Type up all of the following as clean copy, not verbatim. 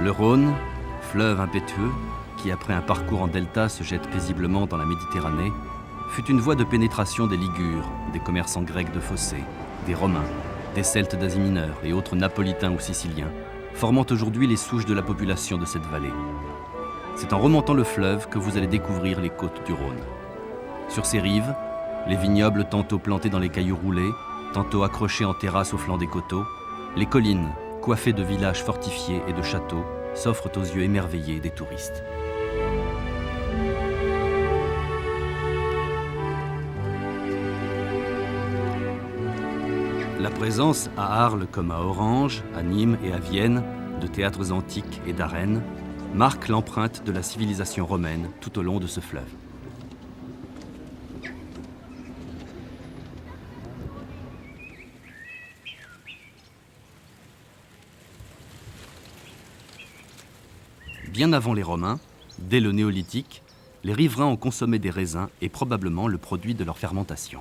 Le Rhône, fleuve impétueux, qui après un parcours en delta se jette paisiblement dans la Méditerranée, fut une voie de pénétration des Ligures, des commerçants grecs de Phocée, des Romains, des Celtes d'Asie mineure et autres Napolitains ou Siciliens, formant aujourd'hui les souches de la population de cette vallée. C'est en remontant le fleuve que vous allez découvrir les côtes du Rhône. Sur ses rives, les vignobles tantôt plantés dans les cailloux roulés, tantôt accrochés en terrasse au flanc des coteaux, les collines, coiffées de villages fortifiés et de châteaux, s'offrent aux yeux émerveillés des touristes. La présence à Arles comme à Orange, à Nîmes et à Vienne de théâtres antiques et d'arènes marque l'empreinte de la civilisation romaine tout au long de ce fleuve. Bien avant les Romains, dès le Néolithique, les riverains ont consommé des raisins et probablement le produit de leur fermentation.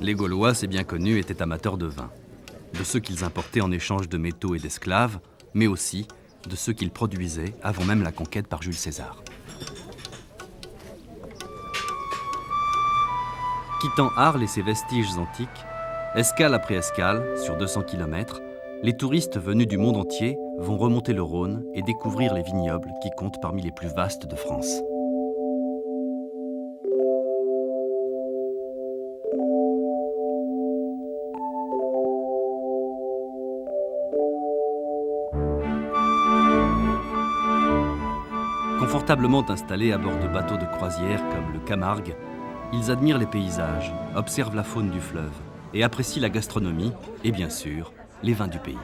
Les Gaulois, c'est bien connu, étaient amateurs de vin, de ceux qu'ils importaient en échange de métaux et d'esclaves, mais aussi de ceux qu'ils produisaient avant même la conquête par Jules César. Quittant Arles et ses vestiges antiques, escale après escale, sur 200 km, les touristes venus du monde entier vont remonter le Rhône et découvrir les vignobles qui comptent parmi les plus vastes de France. Confortablement installés à bord de bateaux de croisière comme le Camargue, ils admirent les paysages, observent la faune du fleuve et apprécient la gastronomie et bien sûr les vins du pays.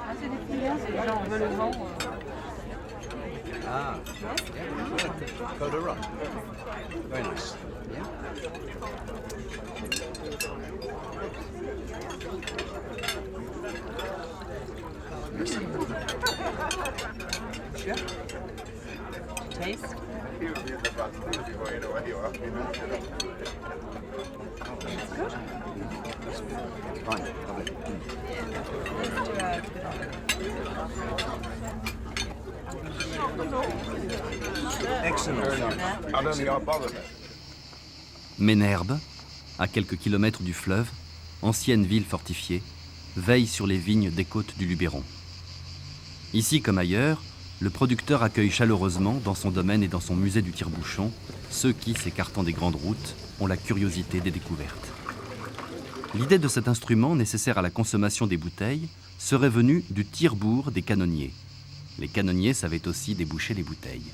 Taste. Ménherbe, à quelques kilomètres du fleuve, ancienne ville fortifiée, veille sur les vignes des côtes du Luberon. Ici comme ailleurs, le producteur accueille chaleureusement dans son domaine et dans son musée du tire-bouchon ceux qui, s'écartant des grandes routes, ont la curiosité des découvertes. L'idée de cet instrument nécessaire à la consommation des bouteilles serait venue du tire-bourre des canonniers. Les canonniers savaient aussi déboucher les bouteilles.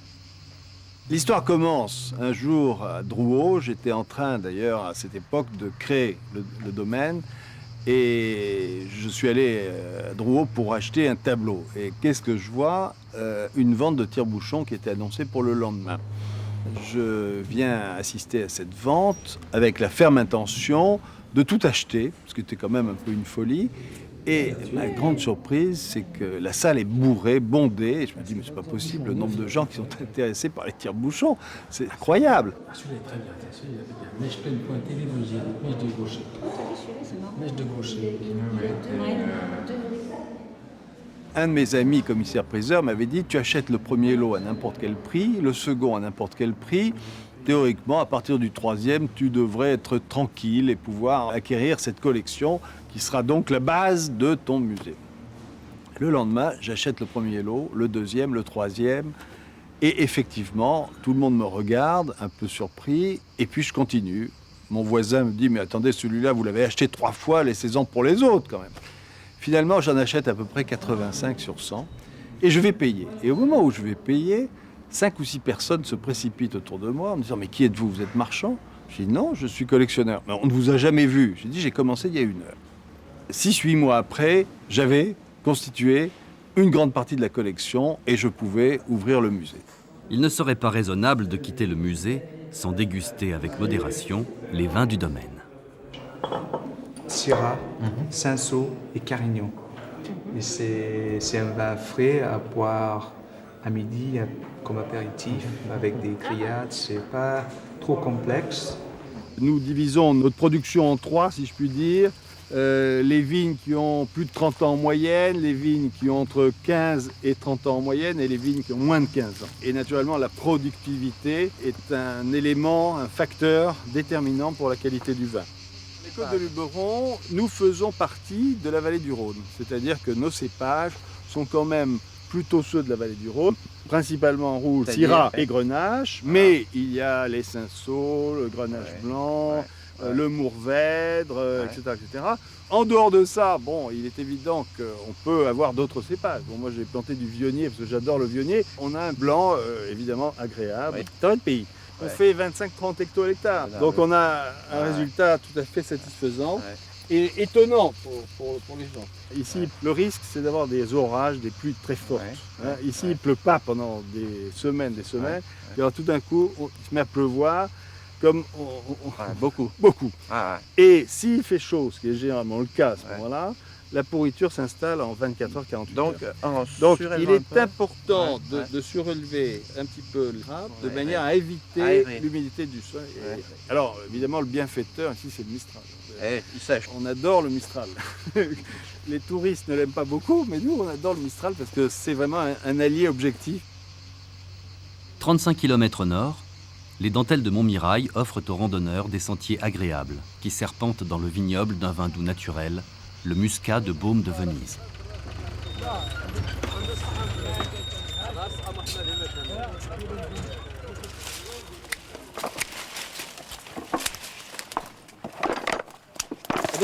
L'histoire commence un jour à Drouot. J'étais en train d'ailleurs à cette époque de créer le domaine. Et je suis allé à Drouot pour acheter un tableau. Et qu'est-ce que je vois? Une vente de tire-bouchon qui était annoncée pour le lendemain. Je viens assister à cette vente avec la ferme intention de tout acheter, ce qui était quand même un peu une folie. Et ma grande surprise, c'est que la salle est bourrée, bondée. Et je me dis, mais c'est pas possible, le nombre de gens qui sont intéressés par les tire-bouchons. C'est incroyable. Celui-là est très bien. Celui-là est bien. Mèche pleine pointée, les mesures, mèche de gaucher. Mèche de gaucher. Un de mes amis commissaires-priseurs m'avait dit, tu achètes le premier lot à n'importe quel prix, le second à n'importe quel prix. Théoriquement, à partir du troisième, tu devrais être tranquille et pouvoir acquérir cette collection qui sera donc la base de ton musée. Le lendemain, j'achète le premier lot, le deuxième, le troisième. Et effectivement, tout le monde me regarde, un peu surpris, et puis je continue. Mon voisin me dit, mais attendez, celui-là, vous l'avez acheté 3 fois, laissez-en pour les autres quand même. Finalement, j'en achète à peu près 85 sur 100, et je vais payer. Et au moment où je vais payer, 5 ou 6 personnes se précipitent autour de moi en me disant, mais qui êtes-vous? Vous êtes marchand? J'ai dit, non, je suis collectionneur. Mais on ne vous a jamais vu. J'ai dit, j'ai commencé il y a 1 heure. 6-8 mois après, j'avais constitué une grande partie de la collection et je pouvais ouvrir le musée. Il ne serait pas raisonnable de quitter le musée sans déguster avec modération les vins du domaine. Syrah, Cinsault et Carignan. Et c'est un vin frais à boire à midi comme apéritif avec des grillades. C'est pas trop complexe. Nous divisons notre production en 3, si je puis dire. les vignes qui ont plus de 30 ans en moyenne, les vignes qui ont entre 15 et 30 ans en moyenne et les vignes qui ont moins de 15 ans. Et naturellement, la productivité est un élément, un facteur déterminant pour la qualité du vin. Les Côtes de Luberon, nous faisons partie de la vallée du Rhône, c'est-à-dire que nos cépages sont quand même plutôt ceux de la vallée du Rhône, principalement rouge, Syrah et Grenache, mais il y a les Cinsault, le Grenache blanc, le Mourvèdre, etc., etc. En dehors de ça, bon, il est évident qu'on peut avoir d'autres cépages. Bon, moi, j'ai planté du vionnier parce que j'adore le vionnier. On a un blanc, évidemment, agréable dans notre pays. On fait 25-30 hecto-hectares. Donc, on a un résultat tout à fait satisfaisant. Et étonnant pour les gens. Ici, le risque, c'est d'avoir des orages, des pluies très fortes. Ici, il ne pleut pas pendant des semaines. Et alors, tout d'un coup, il se met à pleuvoir, comme beaucoup. Et s'il fait chaud, ce qui est généralement le cas à ce moment-là, la pourriture s'installe en 24 heures, 48 heures. Donc il est important de surélever un petit peu le grappe de manière à éviter l'humidité du sol. Alors, évidemment, le bienfaiteur, ici, c'est le Mistral. Il sèche. On adore le Mistral. Les touristes ne l'aiment pas beaucoup, mais nous, on adore le Mistral parce que c'est vraiment un allié objectif. 35 km au nord, les dentelles de Montmirail offrent aux randonneurs des sentiers agréables qui serpentent dans le vignoble d'un vin doux naturel, le muscat de Baume de Venise.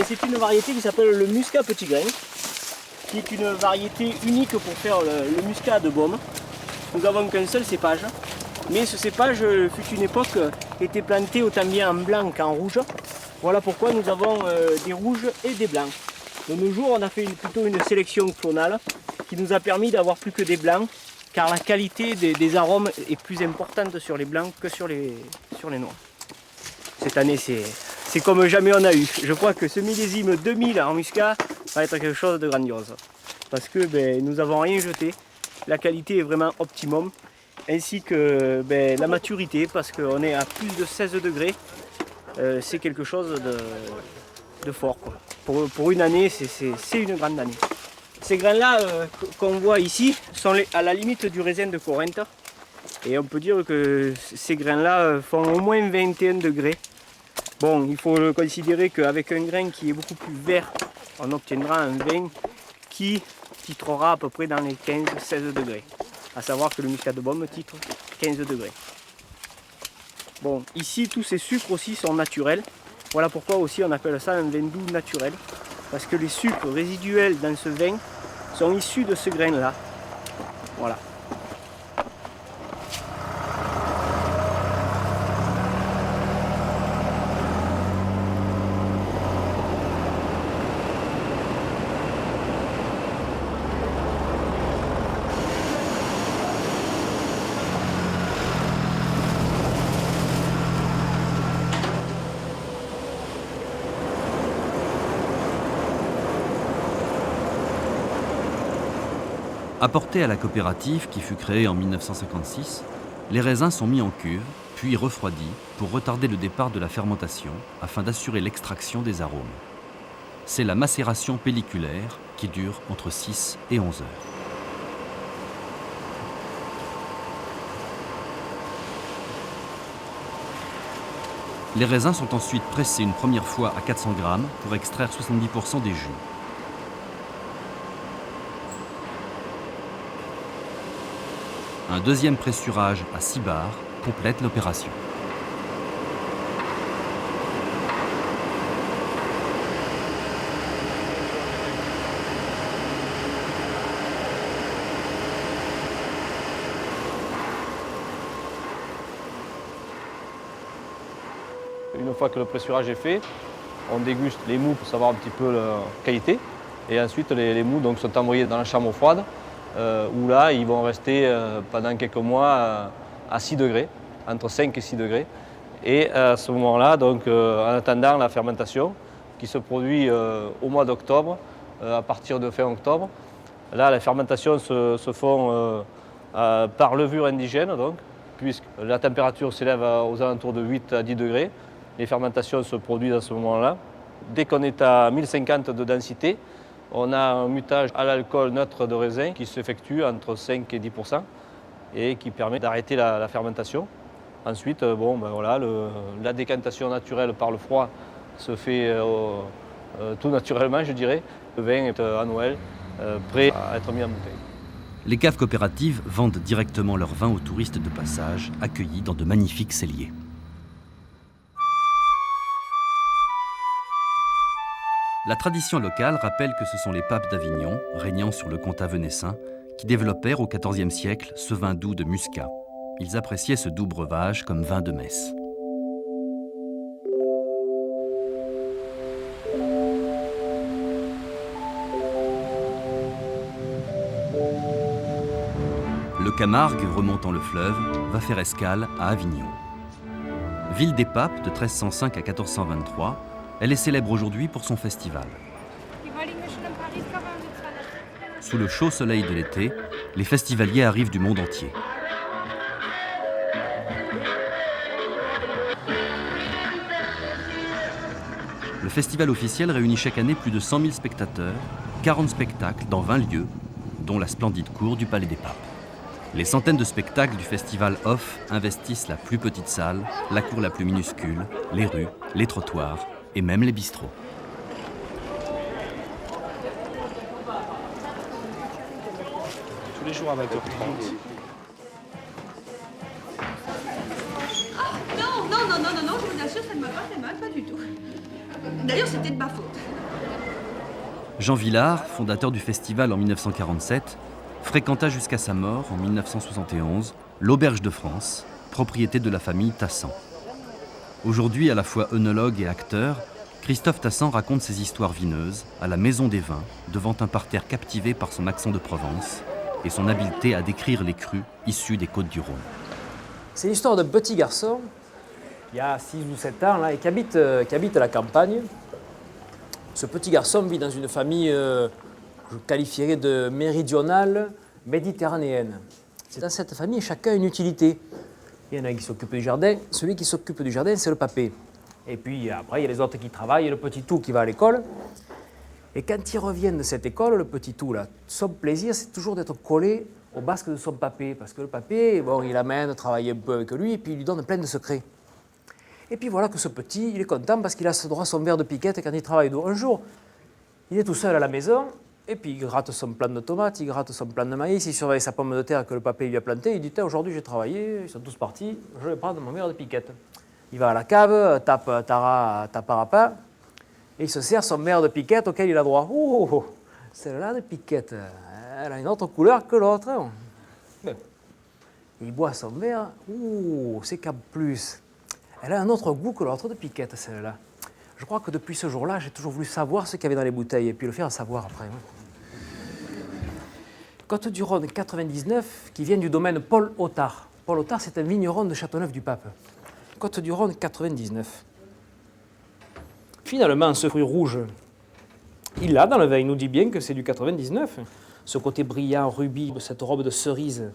C'est une variété qui s'appelle le muscat petit grain, qui est une variété unique pour faire le muscat de Baume. Nous n'avons qu'un seul cépage, mais ce cépage fut une époque était planté autant bien en blanc qu'en rouge. Voilà pourquoi nous avons des rouges et des blancs. De nos jours, on a fait plutôt une sélection clonale qui nous a permis d'avoir plus que des blancs, car la qualité des arômes est plus importante sur les blancs que sur les noirs. Cette année, c'est comme jamais on a eu. Je crois que ce millésime 2000 en muscat va être quelque chose de grandiose. Parce que nous n'avons rien jeté. La qualité est vraiment optimum. Ainsi que la maturité, parce qu'on est à plus de 16 degrés. C'est quelque chose de fort, quoi. Pour une année, c'est une grande année. Ces grains-là qu'on voit ici sont à la limite du raisin de Corinthe. Et on peut dire que ces grains-là font au moins 21 degrés. Bon, il faut considérer qu'avec un grain qui est beaucoup plus vert, on obtiendra un vin qui titrera à peu près dans les 15-16 degrés. À savoir que le muscat de Baume titre 15 degrés. Bon, ici, tous ces sucres aussi sont naturels. Voilà pourquoi aussi on appelle ça un vin doux naturel. Parce que les sucres résiduels dans ce vin sont issus de ce grain-là. Voilà. Apportés à la coopérative qui fut créée en 1956, les raisins sont mis en cuve, puis refroidis pour retarder le départ de la fermentation afin d'assurer l'extraction des arômes. C'est la macération pelliculaire qui dure entre 6 et 11 heures. Les raisins sont ensuite pressés une première fois à 400 grammes pour extraire 70% des jus. Un deuxième pressurage à 6 bars complète l'opération. Une fois que le pressurage est fait, on déguste les mous pour savoir un petit peu leur qualité. Et ensuite, les mous donc, sont envoyés dans la chambre froide, où là, ils vont rester pendant quelques mois à 6 degrés, entre 5 et 6 degrés. Et à ce moment-là, donc, en attendant la fermentation, qui se produit au mois d'octobre, à partir de fin octobre, là, les fermentations se font par levure indigène, donc, puisque la température s'élève aux alentours de 8 à 10 degrés. Les fermentations se produisent à ce moment-là. Dès qu'on est à 1050 de densité, on a un mutage à l'alcool neutre de raisin qui s'effectue entre 5 et 10% et qui permet d'arrêter la fermentation. Ensuite, la décantation naturelle par le froid se fait tout naturellement, je dirais. Le vin est à Noël, prêt à être mis en bouteille. Les caves coopératives vendent directement leur vin aux touristes de passage, accueillis dans de magnifiques celliers. La tradition locale rappelle que ce sont les papes d'Avignon, régnant sur le comtat venessin, qui développèrent au XIVe siècle ce vin doux de Muscat. Ils appréciaient ce doux breuvage comme vin de messe. Le Camargue, remontant le fleuve, va faire escale à Avignon. Ville des papes de 1305 à 1423, elle est célèbre aujourd'hui pour son festival. Sous le chaud soleil de l'été, les festivaliers arrivent du monde entier. Le festival officiel réunit chaque année plus de 100 000 spectateurs, 40 spectacles dans 20 lieux, dont la splendide cour du Palais des Papes. Les centaines de spectacles du festival Off investissent la plus petite salle, la cour la plus minuscule, les rues, les trottoirs et même les bistrots. Tous les jours à 20h30. Non, je vous assure, ça ne m'a pas fait mal, pas du tout. D'ailleurs, c'était de ma faute. Jean Villard, fondateur du festival en 1947, fréquenta jusqu'à sa mort en 1971 l'Auberge de France, propriété de la famille Tassan. Aujourd'hui à la fois œnologue et acteur, Christophe Tassan raconte ses histoires vineuses à la Maison des Vins, devant un parterre captivé par son accent de Provence et son habileté à décrire les crus issus des côtes du Rhône. C'est l'histoire d'un petit garçon, il y a 6 ou 7 ans, là, et qui habite à la campagne. Ce petit garçon vit dans une famille, je qualifierais de méridionale, méditerranéenne. C'est dans cette famille, chacun a une utilité. Il y en a qui s'occupent du jardin. Celui qui s'occupe du jardin, c'est le papé. Et puis après, il y a les autres qui travaillent, et le petit tout qui va à l'école. Et quand ils reviennent de cette école, le petit tout, là, son plaisir, c'est toujours d'être collé au basque de son papé. Parce que le papé, bon, il amène travailler un peu avec lui, et puis il lui donne plein de secrets. Et puis voilà que ce petit, il est content parce qu'il a ce droit à son verre de piquette quand il travaille. Un jour, il est tout seul à la maison, et puis il gratte son plant de tomates, il gratte son plant de maïs, il surveille sa pomme de terre que le papé lui a plantée, il dit « Aujourd'hui j'ai travaillé, ils sont tous partis, je vais prendre mon verre de piquette ». Il va à la cave, tape tarapin, et il se sert son verre de piquette auquel il a droit. « Oh, celle-là de piquette, elle a une autre couleur que l'autre. Hein. » Il boit son verre, « Oh, c'est qu'en plus, elle a un autre goût que l'autre de piquette, celle-là. » Je crois que depuis ce jour-là, j'ai toujours voulu savoir ce qu'il y avait dans les bouteilles et puis le faire savoir après. Côtes-du-Rhône 99, qui vient du domaine Paul Otard. Paul Otard, c'est un vigneron de Châteauneuf-du-Pape. Côtes-du-Rhône 99. Finalement, ce fruit rouge, il l'a dans le vin. Il nous dit bien que c'est du 99. Ce côté brillant, rubis, cette robe de cerise.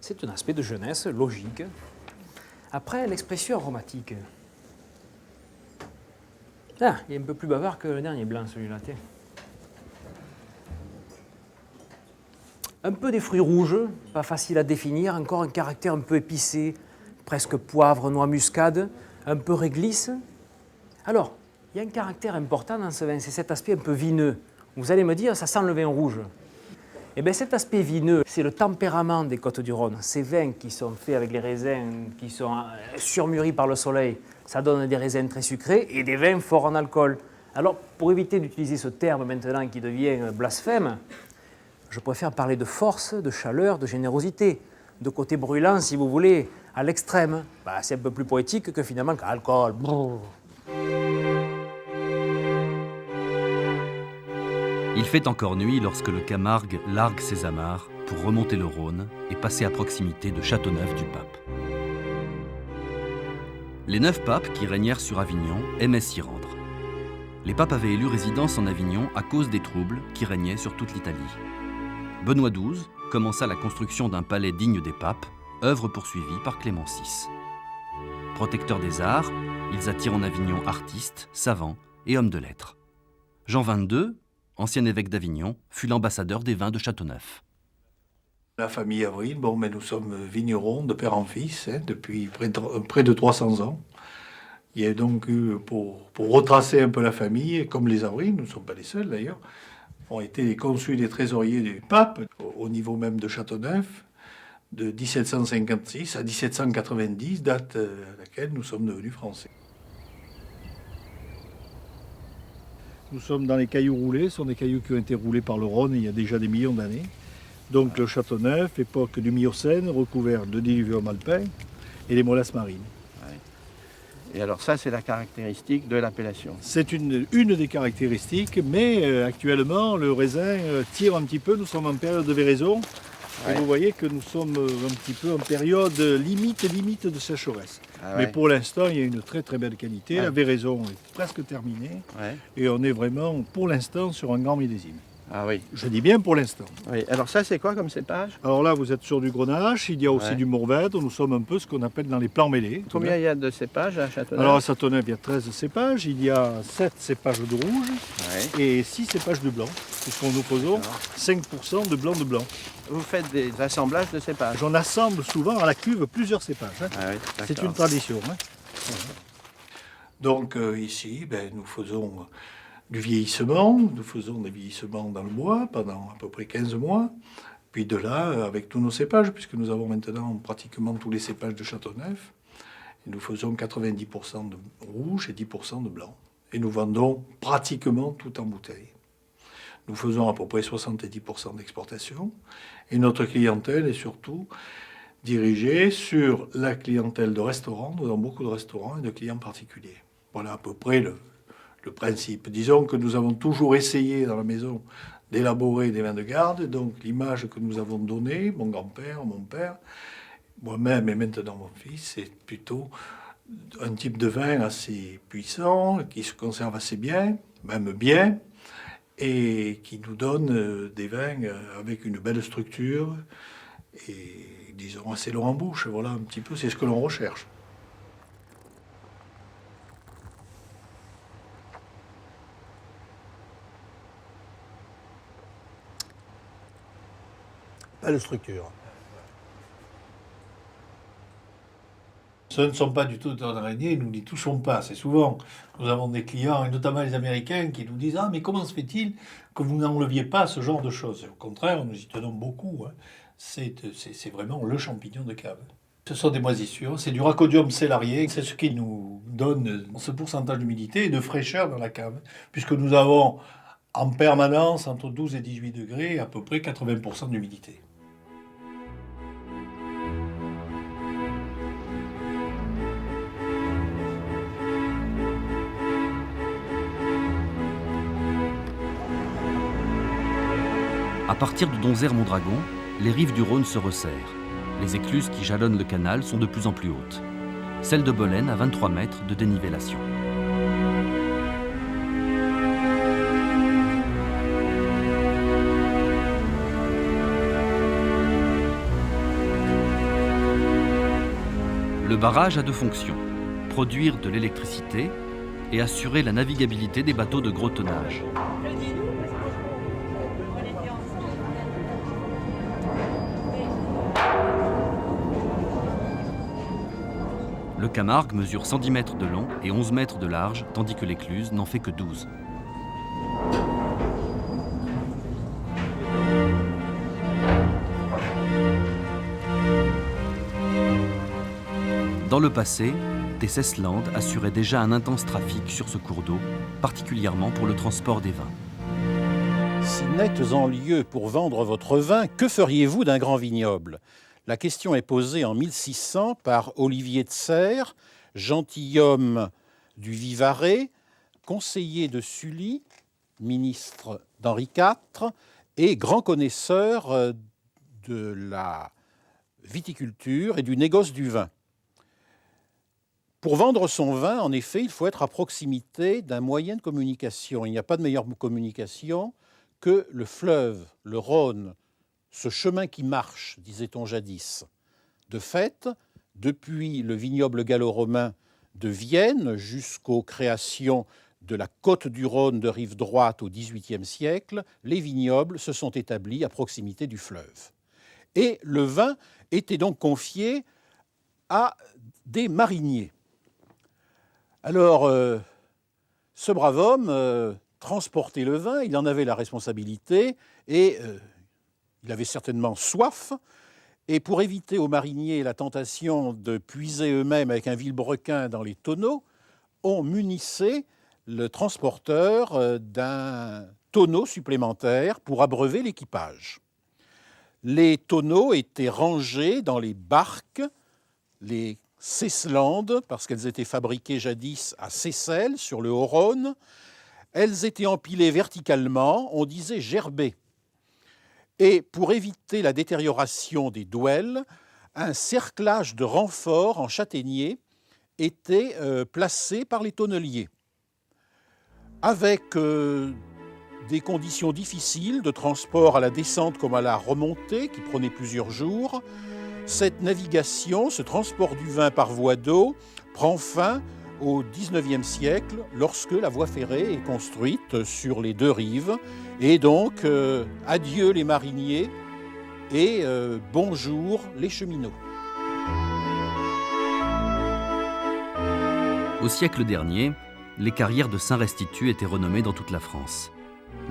C'est un aspect de jeunesse, logique. Après, l'expression aromatique. Ah, il est un peu plus bavard que le dernier blanc, celui-là. Un peu des fruits rouges, pas facile à définir, encore un caractère un peu épicé, presque poivre, noix muscade, un peu réglisse. Alors, il y a un caractère important dans ce vin, c'est cet aspect un peu vineux. Vous allez me dire, ça sent le vin rouge. Eh bien, cet aspect vineux, c'est le tempérament des Côtes-du-Rhône. Ces vins qui sont faits avec les raisins, qui sont surmûris par le soleil, ça donne des raisins très sucrés et des vins forts en alcool. Alors, pour éviter d'utiliser ce terme maintenant qui devient blasphème, je préfère parler de force, de chaleur, de générosité, de côté brûlant, si vous voulez, à l'extrême. Bah, c'est un peu plus poétique que finalement l'alcool. Il fait encore nuit lorsque le Camargue largue ses amarres pour remonter le Rhône et passer à proximité de Châteauneuf-du-Pape. Les 9 papes qui régnèrent sur Avignon aimaient s'y rendre. Les papes avaient élu résidence en Avignon à cause des troubles qui régnaient sur toute l'Italie. Benoît XII commença la construction d'un palais digne des papes, œuvre poursuivie par Clément VI. Protecteur des arts, Ils attirent en Avignon artistes, savants et hommes de lettres. Jean XXII, ancien évêque d'Avignon, fut l'ambassadeur des vins de Châteauneuf. La famille Avril, mais nous sommes vignerons de père en fils depuis près de 300 ans. Il y a donc eu, pour retracer un peu la famille, comme les Avril, nous ne sommes pas les seuls d'ailleurs, ont été les consuls et trésoriers du pape, au niveau même de Châteauneuf, de 1756 à 1790, date à laquelle nous sommes devenus français. Nous sommes dans les cailloux roulés, ce sont des cailloux qui ont été roulés par le Rhône il y a déjà des millions d'années. Donc le Châteauneuf, époque du Miocène, recouvert de diluvium alpin et les molasses marines. Et alors ça, c'est la caractéristique de l'appellation. C'est une des caractéristiques, mais actuellement, le raisin tire un petit peu. Nous sommes en période de véraison. Et vous voyez que nous sommes un petit peu en période limite de sécheresse. Mais pour l'instant, il y a une très très belle qualité. La véraison est presque terminée. Et on est vraiment, pour l'instant, sur un grand millésime. Ah oui. Je dis bien pour l'instant. Oui. Alors ça, c'est quoi comme cépage? Alors là, vous êtes sur du Grenache, il y a aussi du Mourvèdre. Nous sommes un peu ce qu'on appelle dans les plants mêlés. Combien il y a de cépages à Châteauneuf? Alors à Châteauneuf, il y a 13 cépages. Il y a 7 cépages de rouge et 6 cépages de blanc. Puisqu'on nous faisons 5% de blanc. Vous faites des assemblages de cépages? On assemble souvent à la cuve plusieurs cépages. C'est une tradition. Donc ici, nous faisons du vieillissement. Nous faisons des vieillissements dans le bois pendant à peu près 15 mois. Puis de là, avec tous nos cépages, puisque nous avons maintenant pratiquement tous les cépages de Châteauneuf, et nous faisons 90% de rouge et 10% de blanc. Et nous vendons pratiquement tout en bouteille. Nous faisons à peu près 70% d'exportation. Et notre clientèle est surtout dirigée sur la clientèle de restaurants. Nous avons beaucoup de restaurants et de clients particuliers. Voilà à peu près le principe. Disons que nous avons toujours essayé dans la maison d'élaborer des vins de garde. Donc l'image que nous avons donnée, mon grand-père, mon père, moi-même et maintenant mon fils, c'est plutôt un type de vin assez puissant, qui se conserve assez bien, même bien, et qui nous donne des vins avec une belle structure et, disons, assez long en bouche. Voilà un petit peu, c'est ce que l'on recherche. Belle structure. Ce ne sont pas du tout des araignées, nous n'y touchons pas. C'est souvent, nous avons des clients, et notamment les Américains, qui nous disent « Ah, mais comment se fait-il que vous n'enleviez pas ce genre de choses ?» Au contraire, nous y tenons beaucoup. C'est vraiment le champignon de cave. Ce sont des moisissures, c'est du Rhacodium cellarié, c'est ce qui nous donne ce pourcentage d'humidité et de fraîcheur dans la cave, puisque nous avons en permanence, entre 12 et 18 degrés, à peu près 80% d'humidité. À partir de Donzère-Mondragon, les rives du Rhône se resserrent. Les écluses qui jalonnent le canal sont de plus en plus hautes. Celle de Bolène a 23 mètres de dénivellation. Le barrage a deux fonctions: produire de l'électricité et assurer la navigabilité des bateaux de gros tonnage. Le Camargue mesure 110 mètres de long et 11 mètres de large, tandis que l'écluse n'en fait que 12. Dans le passé, des Ceslandes assuraient déjà un intense trafic sur ce cours d'eau, particulièrement pour le transport des vins. Si n'êtes en lieu pour vendre votre vin, que feriez-vous d'un grand vignoble ? La question est posée en 1600 par Olivier de Serres, gentilhomme du Vivarais, conseiller de Sully, ministre d'Henri IV et grand connaisseur de la viticulture et du négoce du vin. Pour vendre son vin, en effet, il faut être à proximité d'un moyen de communication. Il n'y a pas de meilleure communication que le fleuve, le Rhône, ce chemin qui marche, disait-on jadis. De fait, depuis le vignoble gallo-romain de Vienne jusqu'aux créations de la côte du Rhône de rive droite au XVIIIe siècle, les vignobles se sont établis à proximité du fleuve. Et le vin était donc confié à des mariniers. Alors, ce brave homme transportait le vin, il en avait la responsabilité et il avait certainement soif. Et pour éviter aux mariniers la tentation de puiser eux-mêmes avec un vilebrequin dans les tonneaux, on munissait le transporteur d'un tonneau supplémentaire pour abreuver l'équipage. Les tonneaux étaient rangés dans les barques, les Ceslandes, parce qu'elles étaient fabriquées jadis à Seyssel, sur le Haut-Rhône. Elles étaient empilées verticalement, on disait gerbées. Et pour éviter la détérioration des douelles, un cerclage de renfort en châtaignier était placé par les tonneliers. Avec des conditions difficiles de transport à la descente comme à la remontée, qui prenaient plusieurs jours, cette navigation, ce transport du vin par voie d'eau, prend fin au XIXe siècle, lorsque la voie ferrée est construite sur les deux rives. Et donc, adieu les mariniers et bonjour les cheminots. Au siècle dernier, les carrières de Saint-Restitut étaient renommées dans toute la France.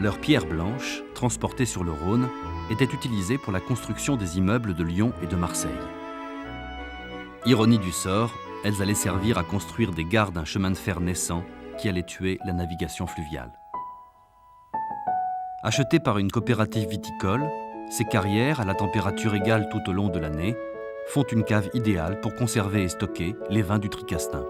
Leurs pierres blanches, transportées sur le Rhône, étaient utilisées pour la construction des immeubles de Lyon et de Marseille. Ironie du sort, elles allaient servir à construire des gares d'un chemin de fer naissant qui allait tuer la navigation fluviale. Achetées par une coopérative viticole, ces carrières, à la température égale tout au long de l'année, font une cave idéale pour conserver et stocker les vins du Tricastin.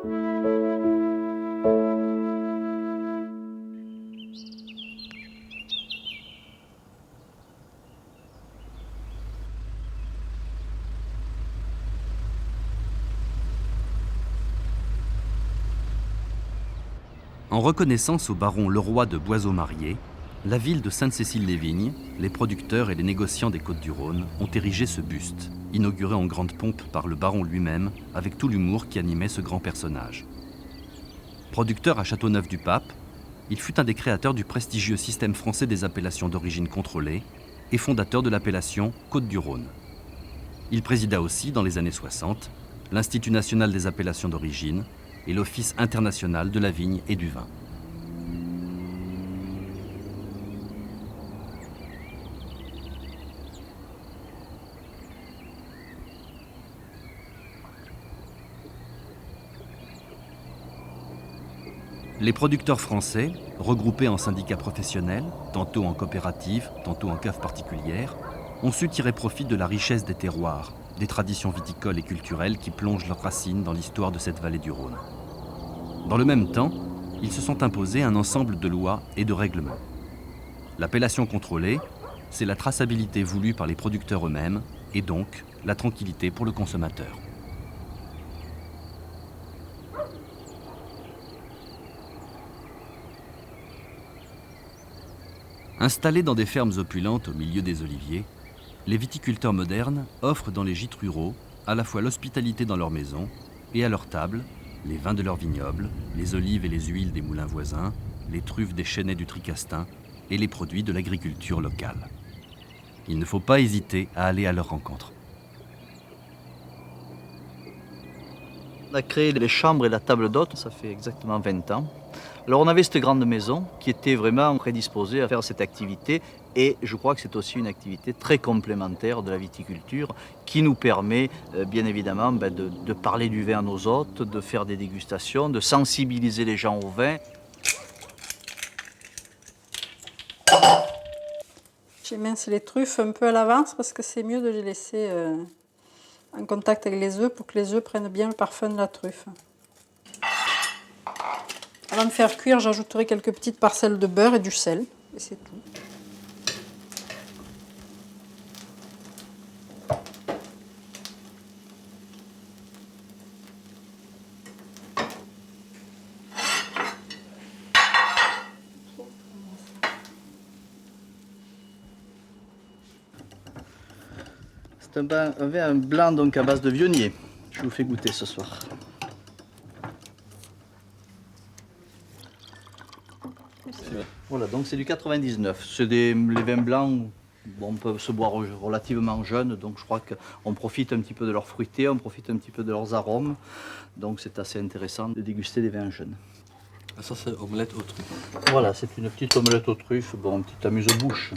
En reconnaissance au baron Leroy de Boiseau-Marié, la ville de Sainte-Cécile-les-Vignes, les producteurs et les négociants des Côtes-du-Rhône ont érigé ce buste, inauguré en grande pompe par le baron lui-même, avec tout l'humour qui animait ce grand personnage. Producteur à Châteauneuf-du-Pape, il fut un des créateurs du prestigieux système français des appellations d'origine contrôlée et fondateur de l'appellation Côtes-du-Rhône. Il présida aussi, dans les années 60, l'Institut national des appellations d'origine et l'Office international de la vigne et du vin. Les producteurs français, regroupés en syndicats professionnels, tantôt en coopératives, tantôt en caves particulières, ont su tirer profit de la richesse des terroirs, des traditions viticoles et culturelles qui plongent leurs racines dans l'histoire de cette vallée du Rhône. Dans le même temps, ils se sont imposés un ensemble de lois et de règlements. L'appellation contrôlée, c'est la traçabilité voulue par les producteurs eux-mêmes et donc la tranquillité pour le consommateur. Installés dans des fermes opulentes au milieu des oliviers, les viticulteurs modernes offrent dans les gîtes ruraux à la fois l'hospitalité dans leur maison et à leur table les vins de leur vignoble, les olives et les huiles des moulins voisins, les truffes des chênaies du Tricastin et les produits de l'agriculture locale. Il ne faut pas hésiter à aller à leur rencontre. On a créé les chambres et la table d'hôte, ça fait exactement 20 ans. Alors on avait cette grande maison qui était vraiment prédisposée à faire cette activité et je crois que c'est aussi une activité très complémentaire de la viticulture qui nous permet bien évidemment de parler du vin à nos hôtes, de faire des dégustations, de sensibiliser les gens au vin. J'émince les truffes un peu à l'avance parce que c'est mieux de les laisser en contact avec les œufs pour que les œufs prennent bien le parfum de la truffe. Avant de faire cuire, j'ajouterai quelques petites parcelles de beurre et du sel, et c'est tout. C'est un vin blanc donc à base de vionnier. Je vous fais goûter ce soir. Voilà, donc c'est du 99. Les vins blancs, bon, peuvent se boire relativement jeunes, donc je crois qu'on profite un petit peu de leur fruité, on profite un petit peu de leurs arômes. Donc c'est assez intéressant de déguster des vins jeunes. Ah, ça, c'est omelette aux truffes. Voilà, c'est une petite omelette aux truffes, bon, une petite amuse-bouche.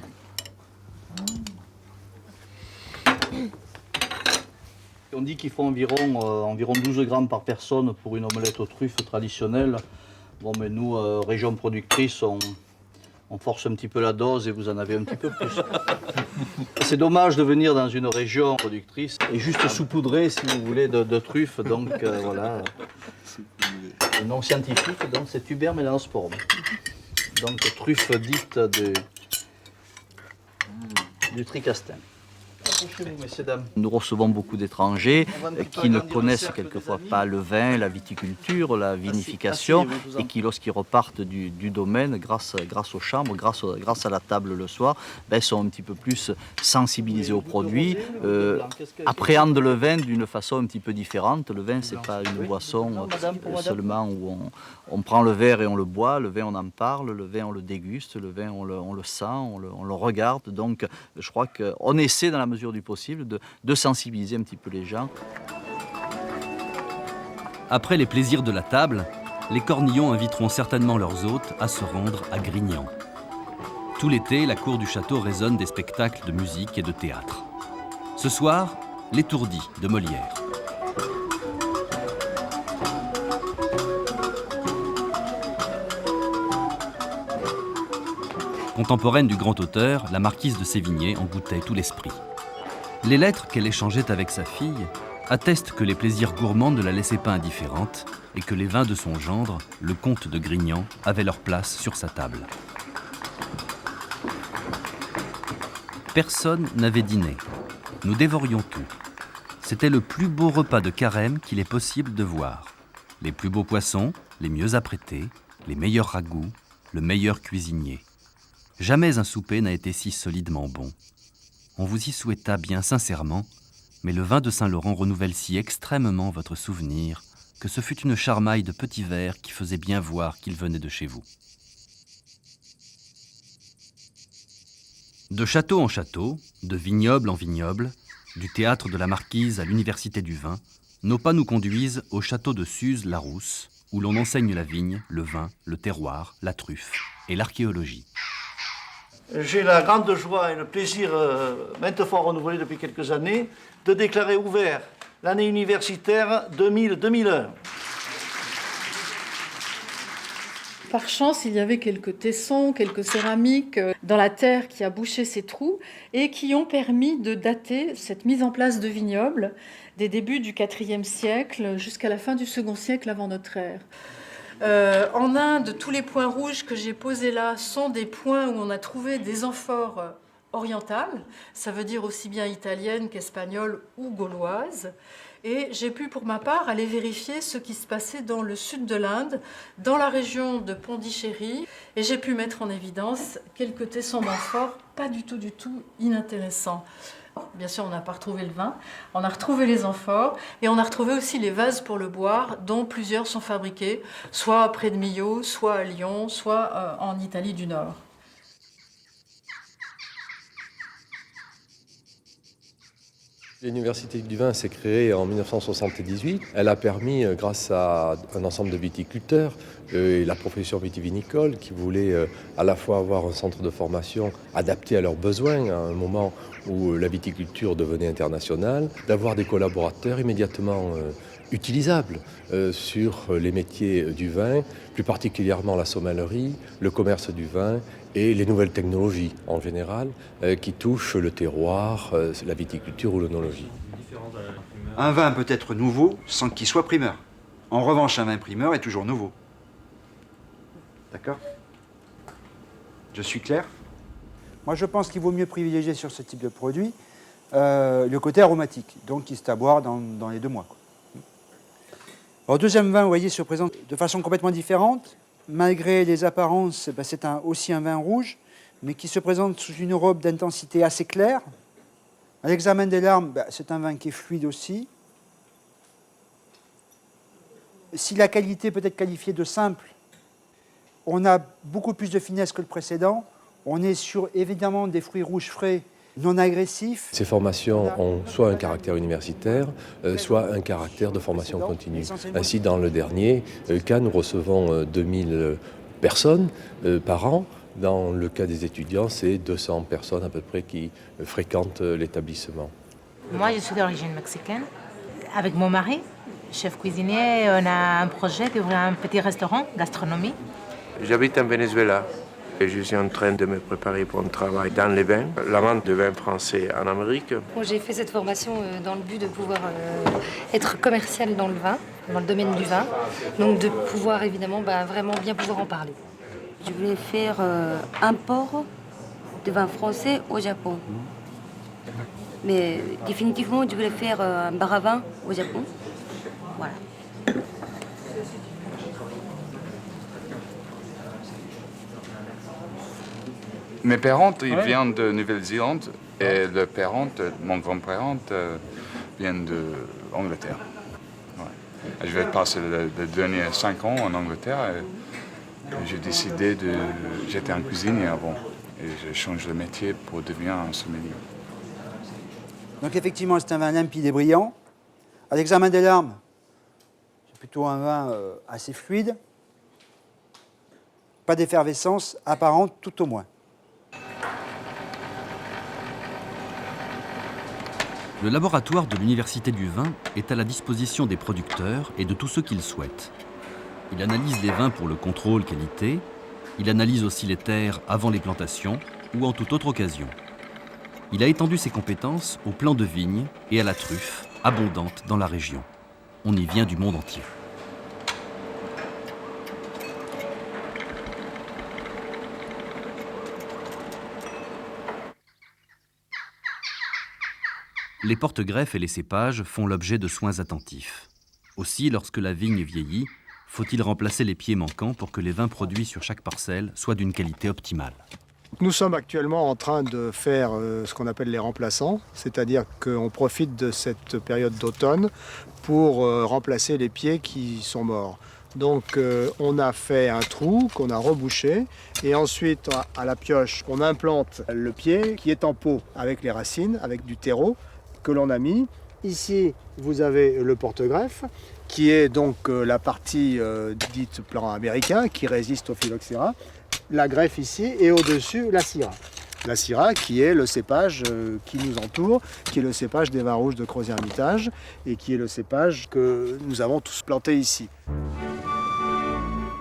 On dit qu'il faut environ 12 grammes par personne pour une omelette aux truffes traditionnelle. Bon, mais nous, région productrice, on force un petit peu la dose et vous en avez un petit peu plus. C'est dommage de venir dans une région productrice et juste saupoudrer, si vous voulez, de truffes. Donc voilà, le nom scientifique, donc c'est Tuber melanosporum. Donc truffe dite du Tricastin. Messieurs, dames. Nous recevons beaucoup d'étrangers qui ne connaissent quelquefois pas le vin, la viticulture, la vinification et qui, lorsqu'ils repartent du domaine, grâce aux chambres, grâce à la table le soir, sont un petit peu plus sensibilisés aux produits, appréhendent le vin d'une façon un petit peu différente. Le vin, ce n'est pas une boisson seulement où on prend le verre et on le boit, le vin on en parle, le vin on le déguste, le vin on le sent, on le regarde. Donc je crois qu'on essaie dans la mesure du possible de sensibiliser un petit peu les gens. Après les plaisirs de la table, les Cornillons inviteront certainement leurs hôtes à se rendre à Grignan. Tout l'été, la cour du château résonne des spectacles de musique et de théâtre. Ce soir, L'Étourdi de Molière. Contemporaine du grand auteur, la marquise de Sévigné en goûtait tout l'esprit. Les lettres qu'elle échangeait avec sa fille attestent que les plaisirs gourmands ne la laissaient pas indifférente et que les vins de son gendre, le comte de Grignan, avaient leur place sur sa table. Personne n'avait dîné. Nous dévorions tout. C'était le plus beau repas de carême qu'il est possible de voir. Les plus beaux poissons, les mieux apprêtés, les meilleurs ragoûts, le meilleur cuisinier. Jamais un souper n'a été si solidement bon. On vous y souhaita bien sincèrement, mais le vin de Saint-Laurent renouvelle si extrêmement votre souvenir que ce fut une charmaille de petits verres qui faisait bien voir qu'il venait de chez vous. De château en château, de vignoble en vignoble, du théâtre de la Marquise à l'université du vin, nos pas nous conduisent au château de Suse-la-Rousse, où l'on enseigne la vigne, le vin, le terroir, la truffe et l'archéologie. J'ai la grande joie et le plaisir, maintes fois renouvelé depuis quelques années, de déclarer ouvert l'année universitaire 2000-2001. Par chance, il y avait quelques tessons, quelques céramiques dans la terre qui a bouché ces trous et qui ont permis de dater cette mise en place de vignobles des débuts du IVe siècle jusqu'à la fin du second siècle avant notre ère. En Inde, tous les points rouges que j'ai posés là sont des points où on a trouvé des amphores orientales, ça veut dire aussi bien italiennes qu'espagnoles ou gauloises. Et j'ai pu, pour ma part, aller vérifier ce qui se passait dans le sud de l'Inde, dans la région de Pondichéry. Et j'ai pu mettre en évidence quelques tessons d'amphores pas du tout inintéressants. Bien sûr, on n'a pas retrouvé le vin, on a retrouvé les amphores et on a retrouvé aussi les vases pour le boire, dont plusieurs sont fabriqués, soit près de Millau, soit à Lyon, soit en Italie du Nord. L'Université du vin s'est créée en 1978. Elle a permis, grâce à un ensemble de viticulteurs et la profession vitivinicole qui voulait à la fois avoir un centre de formation adapté à leurs besoins à un moment où la viticulture devenait internationale, d'avoir des collaborateurs immédiatement utilisables sur les métiers du vin, plus particulièrement la sommellerie, le commerce du vin et les nouvelles technologies en général qui touchent le terroir, la viticulture ou l'œnologie. Un vin peut être nouveau sans qu'il soit primeur. En revanche, un vin primeur est toujours nouveau. D'accord? Je suis clair? Moi, je pense qu'il vaut mieux privilégier sur ce type de produit le côté aromatique, donc qui se à boire dans les 2 mois. Alors, deuxième vin, vous voyez, se présente de façon complètement différente. Malgré les apparences, c'est aussi un vin rouge, mais qui se présente sous une robe d'intensité assez claire. À l'examen des larmes, c'est un vin qui est fluide aussi. Si la qualité peut être qualifiée de simple, On a beaucoup plus de finesse que le précédent. On est sur évidemment des fruits rouges frais, non agressifs. Ces formations ont soit un caractère universitaire, soit un caractère de formation continue. Ainsi, dans le dernier cas, nous recevons 2000 personnes par an. Dans le cas des étudiants, c'est 200 personnes à peu près qui fréquentent l'établissement. Moi, je suis d'origine mexicaine. Avec mon mari, chef cuisinier, on a un projet d'ouvrir un petit restaurant, gastronomie. J'habite en Venezuela et je suis en train de me préparer pour un travail dans les vins, la vente de vins français en Amérique. Bon, j'ai fait cette formation dans le but de pouvoir être commercial dans le vin, dans le domaine du vin, donc de pouvoir évidemment vraiment bien pouvoir en parler. Je voulais faire import de vin français au Japon. Mais définitivement, je voulais faire un bar à vin au Japon. Voilà. Mes parents, ils viennent de Nouvelle-Zélande et le parent, mon grand-parent, vient d'Angleterre. Ouais. Je vais passer les derniers 5 ans en Angleterre et j'ai décidé de... J'étais un cuisinier avant et je change de métier pour devenir un sommelier. Donc effectivement, c'est un vin limpide et brillant. À l'examen des larmes, c'est plutôt un vin assez fluide. Pas d'effervescence apparente, tout au moins. Le laboratoire de l'Université du vin est à la disposition des producteurs et de tous ceux qui le souhaitent. Il analyse les vins pour le contrôle qualité, il analyse aussi les terres avant les plantations ou en toute autre occasion. Il a étendu ses compétences aux plants de vigne et à la truffe, abondante dans la région. On y vient du monde entier. Les porte-greffes et les cépages font l'objet de soins attentifs. Aussi, lorsque la vigne vieillit, faut-il remplacer les pieds manquants pour que les vins produits sur chaque parcelle soient d'une qualité optimale. Nous sommes actuellement en train de faire ce qu'on appelle les remplaçants, c'est-à-dire qu'on profite de cette période d'automne pour remplacer les pieds qui sont morts. Donc on a fait un trou qu'on a rebouché et ensuite à la pioche on implante le pied qui est en pot avec les racines, avec du terreau que l'on a mis. Ici vous avez le porte-greffe qui est donc la partie dite plan américain qui résiste au phylloxéra. La greffe ici et au-dessus la syrah. La syrah qui est le cépage qui nous entoure, qui est le cépage des vins rouges de Crozes-Hermitage et qui est le cépage que nous avons tous planté ici.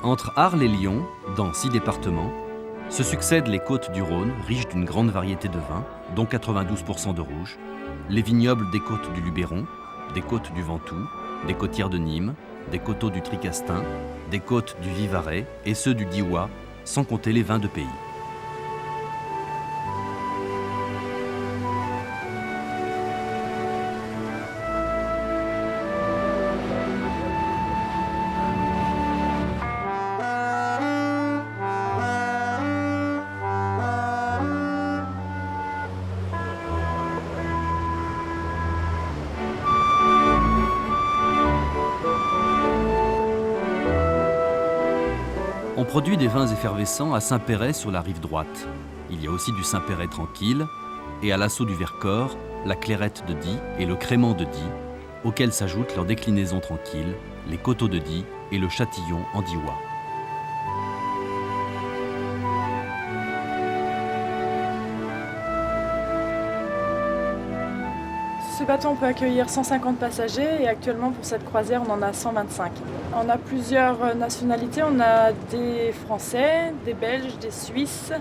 Entre Arles et Lyon, dans 6 départements, se succèdent les côtes du Rhône, riches d'une grande variété de vins, dont 92% de rouge, les vignobles des côtes du Luberon, des côtes du Ventoux, des côtières de Nîmes, des coteaux du Tricastin, des côtes du Vivarais et ceux du Diois, sans compter les vins de pays. On produit des vins effervescents à Saint-Péret sur la rive droite. Il y a aussi du Saint-Péret tranquille et à l'assaut du Vercors, la Clairette de Die et le Crément de Die, auxquels s'ajoutent leurs déclinaisons tranquilles, les Coteaux de Die et le Châtillon en Diois. Ce bateau, on peut accueillir 150 passagers et actuellement pour cette croisière, on en a 125. On a plusieurs nationalités, on a des Français, des Belges, des Suisses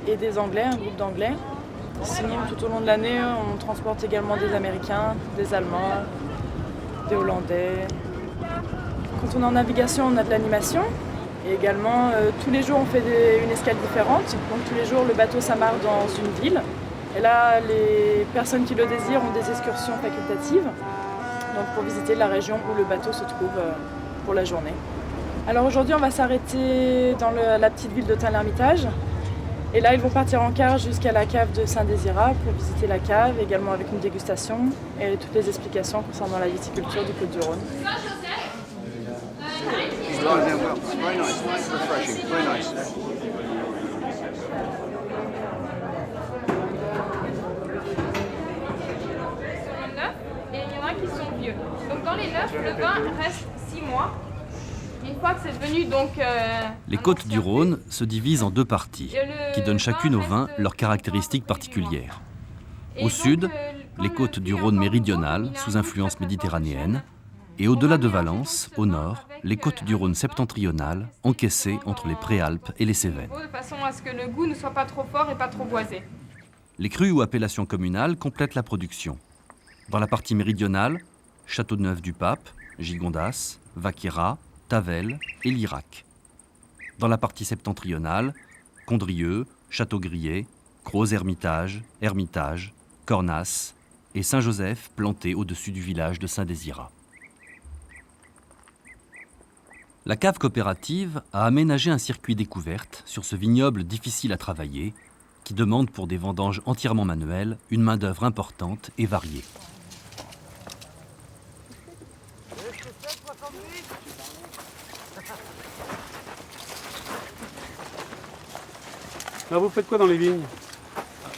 et des Anglais, un groupe d'Anglais. Sinon, tout au long de l'année, on transporte également des Américains, des Allemands, des Hollandais. Quand on est en navigation, on a de l'animation. Et également, tous les jours, on fait une escale différente. Donc tous les jours, le bateau s'amarre dans une ville. Et là, les personnes qui le désirent ont des excursions facultatives, donc pour visiter la région où le bateau se trouve pour la journée. Alors aujourd'hui, on va s'arrêter dans la petite ville de Tain-l'Hermitage. Et là, ils vont partir en car jusqu'à la cave de Saint-Désirat pour visiter la cave, également avec une dégustation et toutes les explications concernant la viticulture du Côte-du-Rhône. Et il y en a qui sont vieux. Donc dans les neufs, le vin reste 6 mois. Une fois que c'est devenu donc... Les côtes du Rhône se divisent en deux parties, qui donnent chacune au vin leurs caractéristiques particulières. Au sud, les côtes du Rhône méridionales, sous influence méditerranéenne, et au-delà de Valence, au nord, les côtes du Rhône septentrionales, encaissées entre les Préalpes et les Cévennes. de façon à ce que le goût ne soit pas trop fort et pas trop boisé. Les crus ou appellations communales complètent la production. Dans la partie méridionale, Châteauneuf-du-Pape, Gigondas, Vaquera, Tavel et Lirac. Dans la partie septentrionale, Condrieu, Château-Grier, Cros-Hermitage, Hermitage, Cornas et Saint-Joseph plantés au-dessus du village de Saint-Désirat. La cave coopérative a aménagé un circuit découverte sur ce vignoble difficile à travailler qui demande pour des vendanges entièrement manuelles une main-d'œuvre importante et variée. Là, vous faites quoi dans les vignes?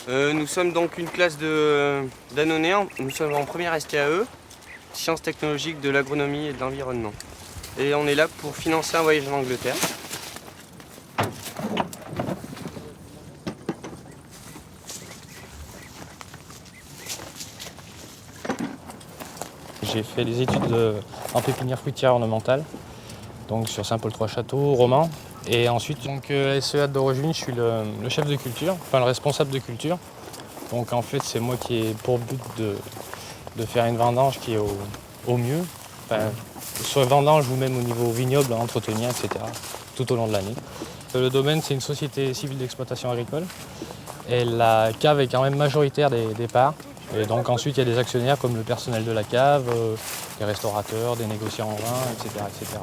Nous sommes donc une classe d'annonés. Nous sommes en première STAE, Sciences technologiques de l'agronomie et de l'environnement. Et on est là pour financer un voyage en Angleterre. J'ai fait des études en pépinière fruitière ornementale, donc sur Saint-Paul-Trois-Châteaux, Romans. Et ensuite, donc, à la SEA d'origine, je suis le chef de culture, enfin le responsable de culture. Donc en fait, c'est moi qui ai pour but de faire une vendange qui est au mieux, enfin, soit vendange ou même au niveau vignoble, entretenir, etc., tout au long de l'année. Le domaine, c'est une société civile d'exploitation agricole. Et la cave est quand même majoritaire des parts. Et donc ensuite, il y a des actionnaires comme le personnel de la cave, des restaurateurs, des négociants en vin, etc., etc.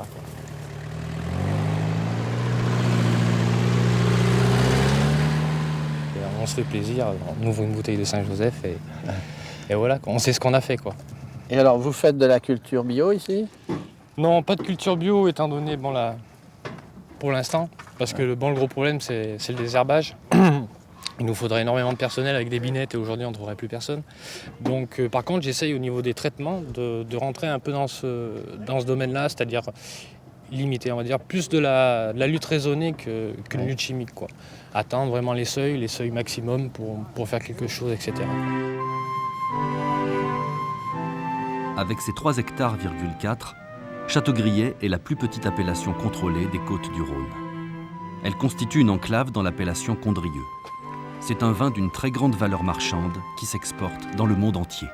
On se fait plaisir, on ouvre une bouteille de Saint-Joseph et voilà, on sait ce qu'on a fait, quoi. Et alors, vous faites de la culture bio ici? Non, pas de culture bio, étant donné, bon, là, pour l'instant, parce que le gros problème, c'est le désherbage. Il nous faudrait énormément de personnel avec des binettes et aujourd'hui, on ne trouverait plus personne. Donc, par contre, j'essaye au niveau des traitements de rentrer un peu dans ce domaine-là, c'est-à-dire limiter, on va dire, plus de la lutte raisonnée qu'une lutte chimique, quoi. Atteindre vraiment les seuils maximum pour faire quelque chose, etc. Avec ses 3,4 hectares, Château-Grier est la plus petite appellation contrôlée des côtes du Rhône. Elle constitue une enclave dans l'appellation Condrieu. C'est un vin d'une très grande valeur marchande qui s'exporte dans le monde entier.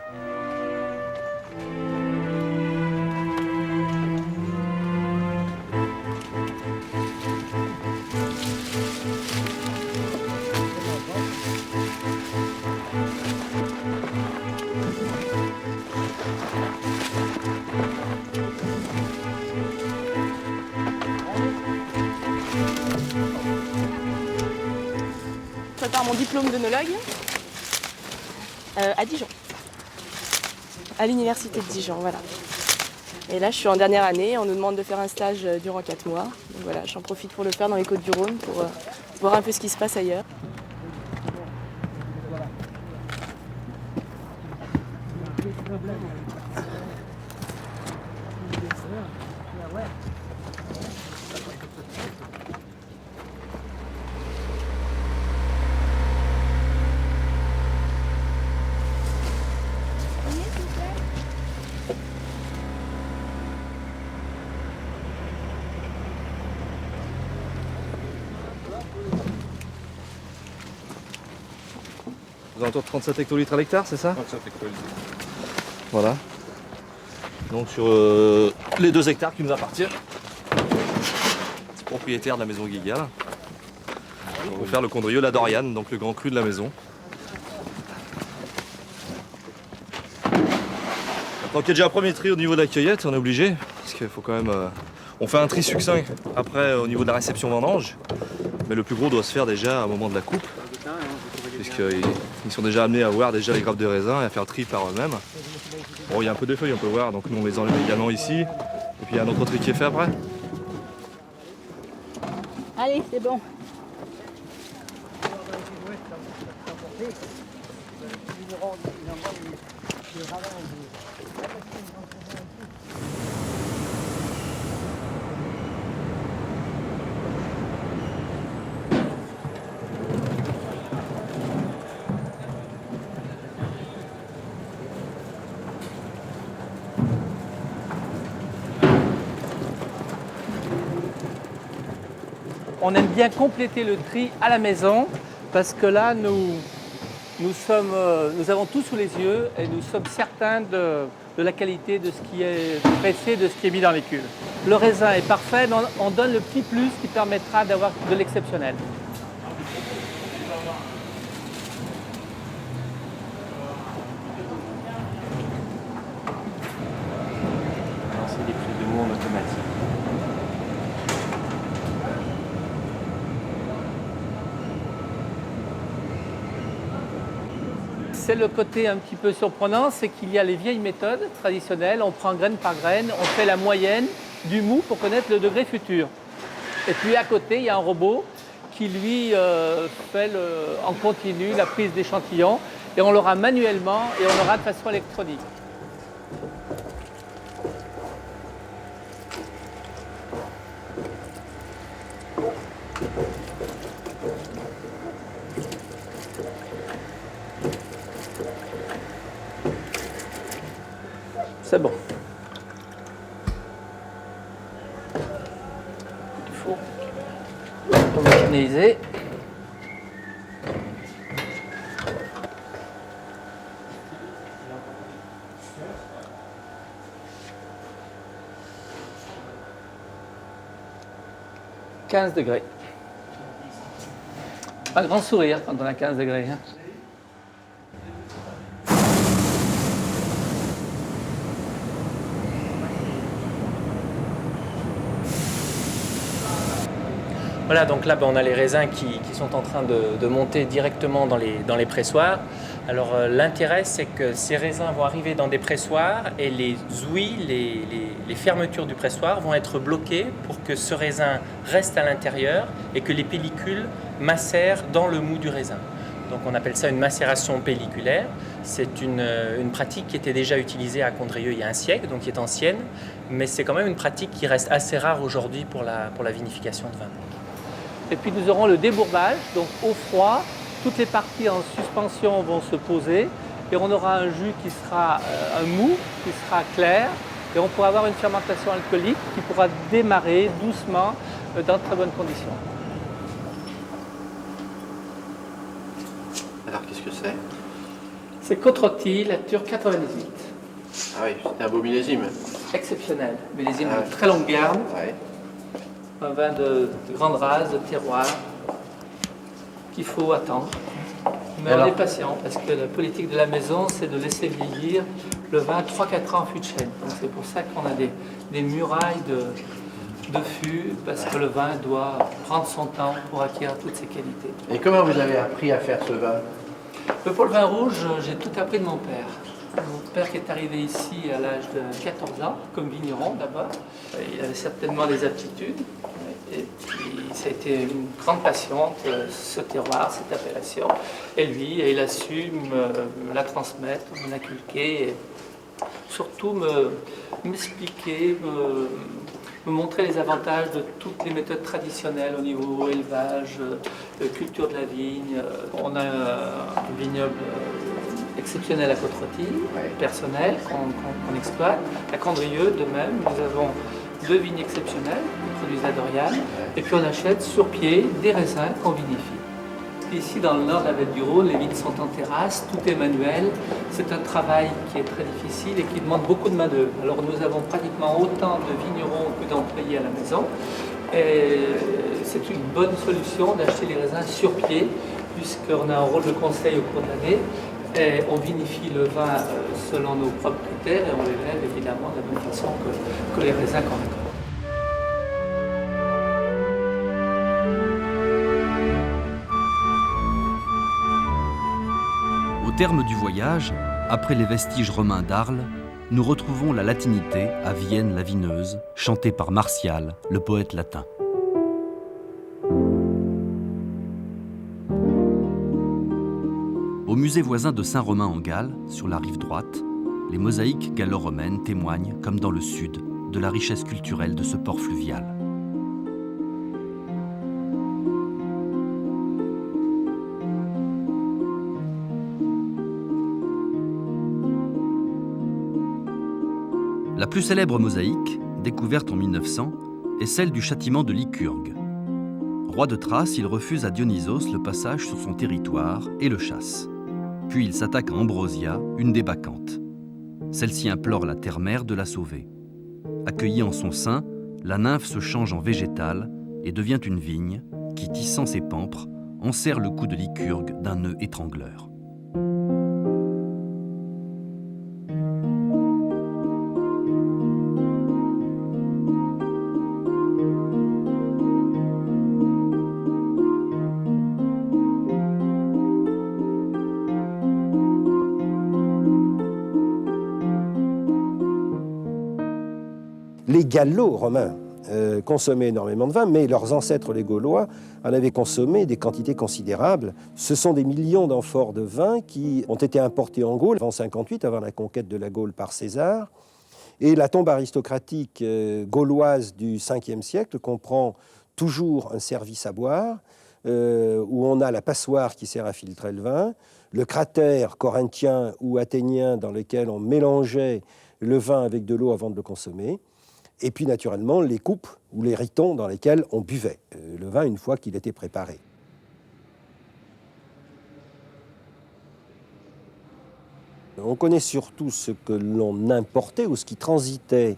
Je prépare mon diplôme d'œnologue à Dijon, à l'université de Dijon, voilà. Et là, je suis en dernière année, on nous demande de faire un stage durant 4 mois. Donc voilà, j'en profite pour le faire dans les Côtes-du-Rhône pour voir un peu ce qui se passe ailleurs. Aux alentours de 37 hectolitres à l'hectare, c'est ça? 37 hectolitres. Voilà. Donc sur les 2 hectares qui nous appartiennent, propriétaire de la maison Guigal. On va faire le Condrieu, la Doriane, donc le grand cru de la maison. Donc il y a déjà un premier tri au niveau de la cueillette, on est obligé, parce qu'il faut quand même... on fait un tri succinct après au niveau de la réception vendange, mais le plus gros doit se faire déjà au moment de la coupe, puisqu'ils sont déjà amenés à voir déjà les grappes de raisin et à faire le tri par eux-mêmes. Bon, il y a un peu de feuilles, on peut voir, donc nous on les enlève également ici, et puis il y a un autre tri qui est fait après. Allez, c'est bon. On aime bien compléter le tri à la maison parce que là, nous avons tout sous les yeux et nous sommes certains de la qualité de ce qui est pressé, de ce qui est mis dans les cuves. Le raisin est parfait, mais on donne le petit plus qui permettra d'avoir de l'exceptionnel. C'est des prises de mots en automatique. C'est le côté un petit peu surprenant, c'est qu'il y a les vieilles méthodes traditionnelles, on prend graine par graine, on fait la moyenne du mou pour connaître le degré futur. Et puis à côté, il y a un robot qui lui fait en continu la prise d'échantillons et on l'aura manuellement et on l'aura de façon électronique. C'est bon. Il faut homogeneiser. « 15 degrés. Un grand sourire quand on a 15 degrés. Hein. Voilà, donc là, on a les raisins qui sont en train de monter directement dans les pressoirs. Alors l'intérêt, c'est que ces raisins vont arriver dans des pressoirs et les ouïes, les fermetures du pressoir vont être bloquées pour que ce raisin reste à l'intérieur et que les pellicules macèrent dans le mou du raisin. Donc on appelle ça une macération pelliculaire. C'est une pratique qui était déjà utilisée à Condrieu il y a un siècle, donc qui est ancienne, mais c'est quand même une pratique qui reste assez rare aujourd'hui pour la vinification de vin. Et puis nous aurons le débourbage, donc au froid, toutes les parties en suspension vont se poser et on aura un jus qui sera un mou, qui sera clair et on pourra avoir une fermentation alcoolique qui pourra démarrer doucement dans de très bonnes conditions. Alors qu'est-ce que c'est? C'est Côte-Rôtie, la Turque 98. Ah oui, c'était un beau millésime. Exceptionnel, millésime de très longue garde. Ouais. Un vin de grande race, de terroir, qu'il faut attendre. Mais on est patient parce que la politique de la maison, c'est de laisser vieillir le vin 3-4 ans en fût de chêne. Donc c'est pour ça qu'on a des murailles de fût, parce que le vin doit prendre son temps pour acquérir toutes ses qualités. Et comment vous avez appris à faire ce vin? Pour le vin rouge, j'ai tout appris de mon père. Mon père qui est arrivé ici à l'âge de 14 ans, comme vigneron d'abord. Il avait certainement des aptitudes. Et puis, ça a été une grande passion, ce terroir, cette appellation. Et lui, il a su me la transmettre, me l'inculquer, et surtout m'expliquer, me montrer les avantages de toutes les méthodes traditionnelles au niveau élevage, culture de la vigne. On a un vignoble exceptionnel à Côte-Rôtie, personnel, qu'on exploite. À Condrieu, de même, nous avons 2 vignes exceptionnelles, qui produisent la Doriane, et puis on achète sur pied des raisins qu'on vinifie. Ici, dans le nord de la vallée du Rhône, les vignes sont en terrasse, tout est manuel. C'est un travail qui est très difficile et qui demande beaucoup de main-d'œuvre. Alors nous avons pratiquement autant de vignerons que d'employés à la maison. Et c'est une bonne solution d'acheter les raisins sur pied, puisqu'on a un rôle de conseil au cours de l'année. Et on vinifie le vin selon nos propres critères et on les lève évidemment de la même façon que les raisins qu'on récolte. Au terme du voyage, après les vestiges romains d'Arles, nous retrouvons la latinité à Vienne la Vineuse, chantée par Martial, le poète latin. musée voisin de Saint-Romain-en-Galles, sur la rive droite, les mosaïques gallo-romaines témoignent, comme dans le sud, de la richesse culturelle de ce port fluvial. La plus célèbre mosaïque, découverte en 1900, est celle du châtiment de Lycurgue. Roi de Thrace, il refuse à Dionysos le passage sur son territoire et le chasse. Puis il s'attaque à Ambrosia, une des Bacchantes. Celle-ci implore la terre-mère de la sauver. Accueillie en son sein, la nymphe se change en végétale et devient une vigne qui, tissant ses pampres, enserre le cou de Lycurgue d'un nœud étrangleur. Les Gallo-romains consommaient énormément de vin, mais leurs ancêtres, les Gaulois, en avaient consommé des quantités considérables. Ce sont des millions d'amphores de vin qui ont été importés en Gaule avant 58, avant la conquête de la Gaule par César. Et la tombe aristocratique gauloise du 5e siècle comprend toujours un service à boire, où on a la passoire qui sert à filtrer le vin, le cratère corinthien ou athénien dans lequel on mélangeait le vin avec de l'eau avant de le consommer, et puis naturellement les coupes ou les ritons dans lesquels on buvait le vin une fois qu'il était préparé. On connaît surtout ce que l'on importait ou ce qui transitait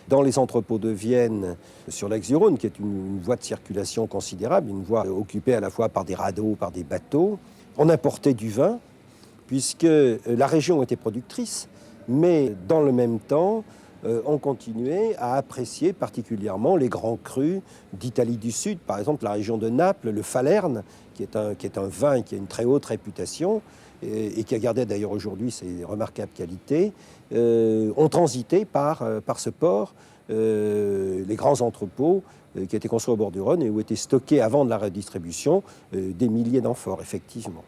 dans les entrepôts de Vienne sur l'axe du Rhône, qui est une voie de circulation considérable, une voie occupée à la fois par des radeaux, par des bateaux. On importait du vin, puisque la région était productrice, mais dans le même temps, on continuait à apprécier particulièrement les grands crus d'Italie du Sud, par exemple la région de Naples, le Falerne, qui est un vin qui a une très haute réputation et qui a gardé d'ailleurs aujourd'hui ses remarquables qualités, ont transité par ce port les grands entrepôts qui étaient construits au bord du Rhône et où étaient stockés avant de la redistribution des milliers d'amphores, effectivement.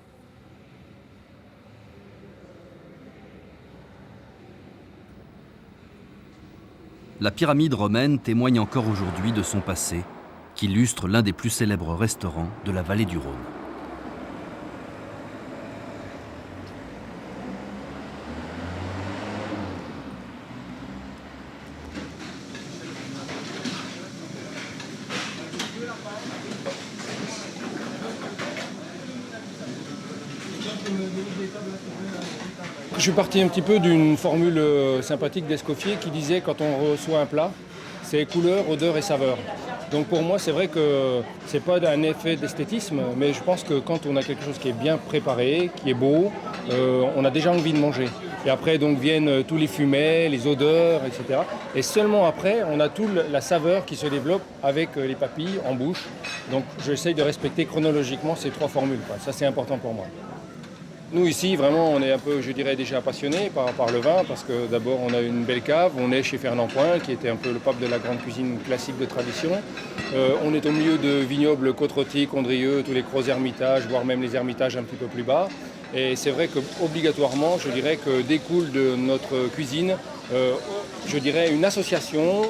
La pyramide romaine témoigne encore aujourd'hui de son passé, qu'illustre l'un des plus célèbres restaurants de la vallée du Rhône. Je suis parti un petit peu d'une formule sympathique d'Escoffier qui disait quand on reçoit un plat, c'est couleur, odeur et saveur. Donc pour moi, c'est vrai que c'est pas un effet d'esthétisme, mais je pense que quand on a quelque chose qui est bien préparé, qui est beau, on a déjà envie de manger. Et après donc viennent tous les fumets, les odeurs, etc. Et seulement après, on a toute la saveur qui se développe avec les papilles en bouche. Donc j'essaye de respecter chronologiquement ces trois formules, quoi. Ça, c'est important pour moi. Nous ici, vraiment, on est un peu, je dirais, déjà passionnés par le vin, parce que d'abord, on a une belle cave, on est chez Fernand Point, qui était un peu le pape de la grande cuisine classique de tradition. On est au milieu de vignobles Côte-Rôtie, Condrieu, tous les gros ermitages, voire même les ermitages un petit peu plus bas. Et c'est vrai qu'obligatoirement, je dirais que découle de notre cuisine, je dirais, une association,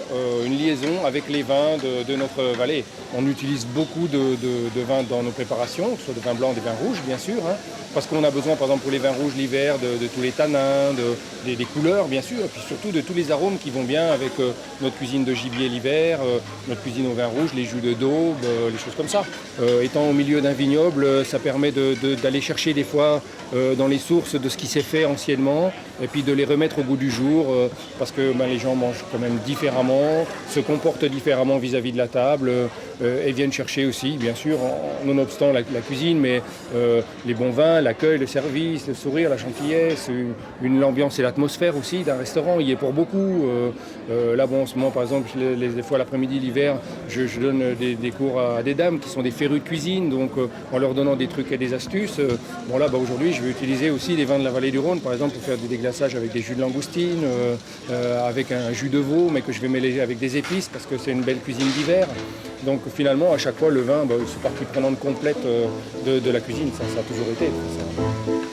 une liaison avec les vins de notre vallée. On utilise beaucoup de vins dans nos préparations, que ce soit des vins blancs, des vins rouges, bien sûr, hein, parce qu'on a besoin, par exemple, pour les vins rouges l'hiver, de tous les tanins, des couleurs, bien sûr, et puis surtout de tous les arômes qui vont bien avec notre cuisine de gibier l'hiver, notre cuisine au vin rouge, les jus de daube, les choses comme ça. Étant au milieu d'un vignoble, ça permet d'aller chercher des fois dans les sources de ce qui s'est fait anciennement, et puis de les remettre au goût du jour, parce que les gens mangent quand même différemment, se comportent différemment vis-à-vis de la table, et viennent chercher aussi, bien sûr, nonobstant la cuisine, mais les bons vins, l'accueil, le service, le sourire, la gentillesse, l'ambiance et l'atmosphère aussi d'un restaurant, il y est pour beaucoup. Là, bon, en ce moment, par exemple, des fois l'après-midi, l'hiver, je donne des cours à des dames qui sont des férus de cuisine, donc en leur donnant des trucs et des astuces. Bon là, aujourd'hui, je vais utiliser aussi les vins de la vallée du Rhône, par exemple, pour faire des déglaçages avec des jus de langoustine, avec un jus de veau, mais que je vais mélanger avec des épices, parce que c'est une belle cuisine d'hiver. Donc finalement, à chaque fois, le vin, c'est partie prenante complète de la cuisine, ça a toujours été. Ça.